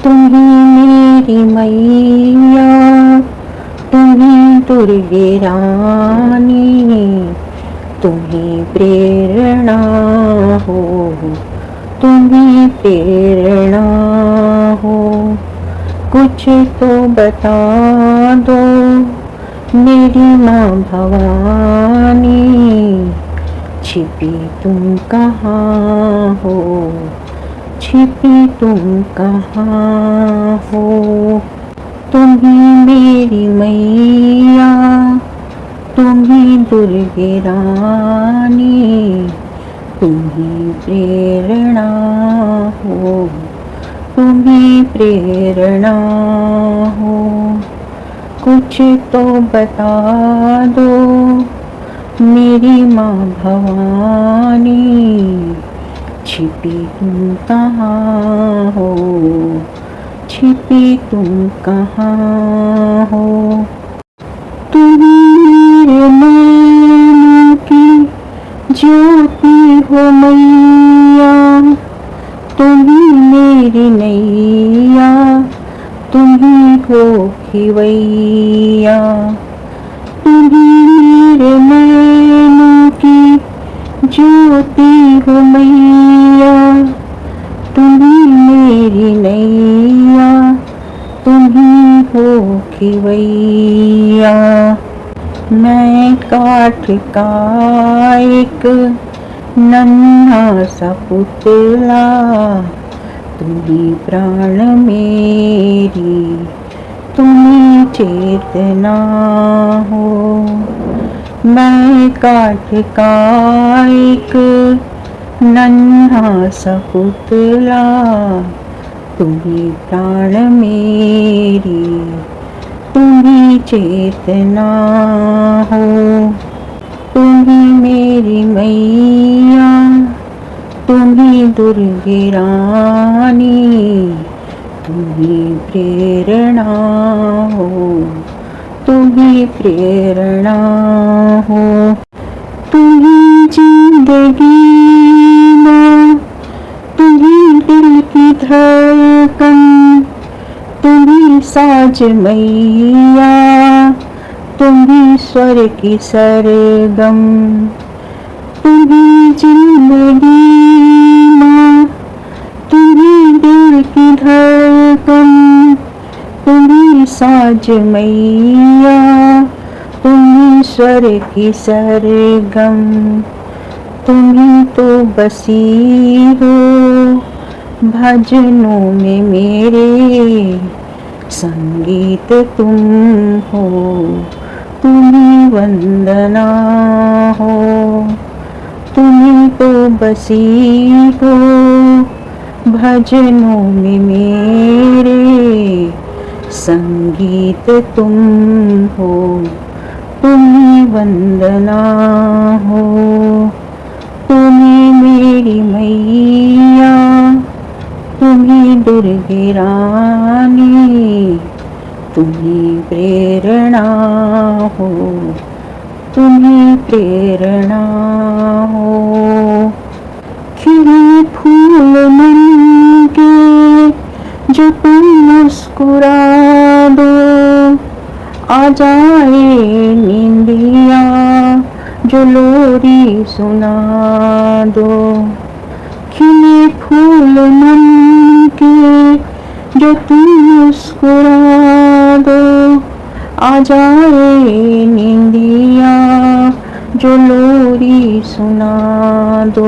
तुम ही मेरी मैया, तुम ही दुर्गे रानी, तुम ही प्रेरणा हो, तुम ही प्रेरणा हो। कुछ तो बता दो मेरी माँ भवानी, छिपी तुम कहाँ हो, छिपी तुम कहाँ हो। तुम ही मेरी मैया, तुम ही दुर्गे रानी, तुम ही प्रेरणा हो, तुम ही प्रेरणा हो। कुछ तो बता दो मेरी माँ भवानी, छिपी तुम कहाँ हो, छिपी तुम कहाँ हो। तुम मेरे नैनों की ज्योति हो मैया, तुम ही मेरी नैया, तुम ही हो खिवैया। तुम ही मेरे नैनों की ज्योति हो मैया, तुम ही मेरी नैया, तुम ही हो खिवैया। मैं काठ का एक नन्हा सा पुतला, तुम ही प्राण मेरी, तुम ही चेतना हो। मैं काठ का एक नन्हा सा पुतला, तुम ही प्राण मेरी, तुम ही चेतना हो। तुम ही मेरी मैया, तुम ही दुर्गे रानी, तुम ही प्रेरणा हो, तुम ही प्रेरणा हो। तुम ही जिंदगी माँ, तुम ही दिल की धड़कन, तुम ही साज मैया, तुम ही स्वर की सरगम। तुम ही जिंदगी माँ, तुम ही दिल की धड़कन, तुम ही साज मैया, तुम ही स्वर की सरगम। तुम ही तो बसी हो भजनों में मेरे, संगीत तुम हो, तुम ही वंदना हो। तुम ही तो बसी हो भजनों में मेरे, संगीत तुम हो, तुम ही वंदना हो। तुम ही मेरी मैया, तुम ही दुर्गे रानी, तुम ही प्रेरणा हो, तुम ही प्रेरणा हो। खिले फूल मन के जो तुम मुस्कुरा दो, आ जाए नींदिया जो लोरी सुना दो। खिले फूल मन के जो तुम मुस्कुरा दो, आ जाए नींदिया जो लोरी सुना दो।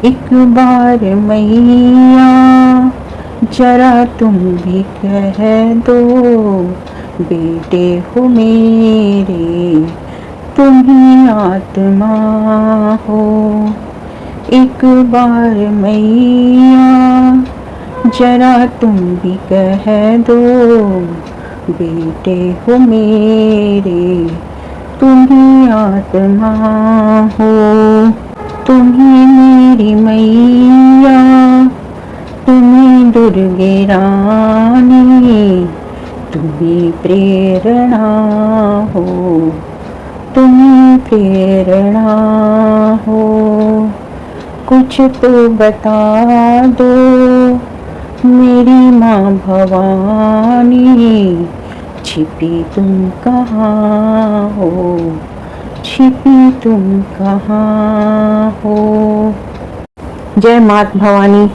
एक बार मैया जरा तुम भी कह दो, बेटे हो मेरे, तुम ही आत्मा हो। एक बार मैया जरा तुम भी कह दो, बेटे हो मेरे, तुम ही आत्मा हो। तुम ही मेरी मैया, तुम ही दुर्गे रानी, तुम ही प्रेरणा हो, तुम ही प्रेरणा हो। कुछ तो बता दो मेरी माँ भवानी, छिपी तुम कहाँ हो, छिपी तुम कहाँ हो। जय मात भवानी।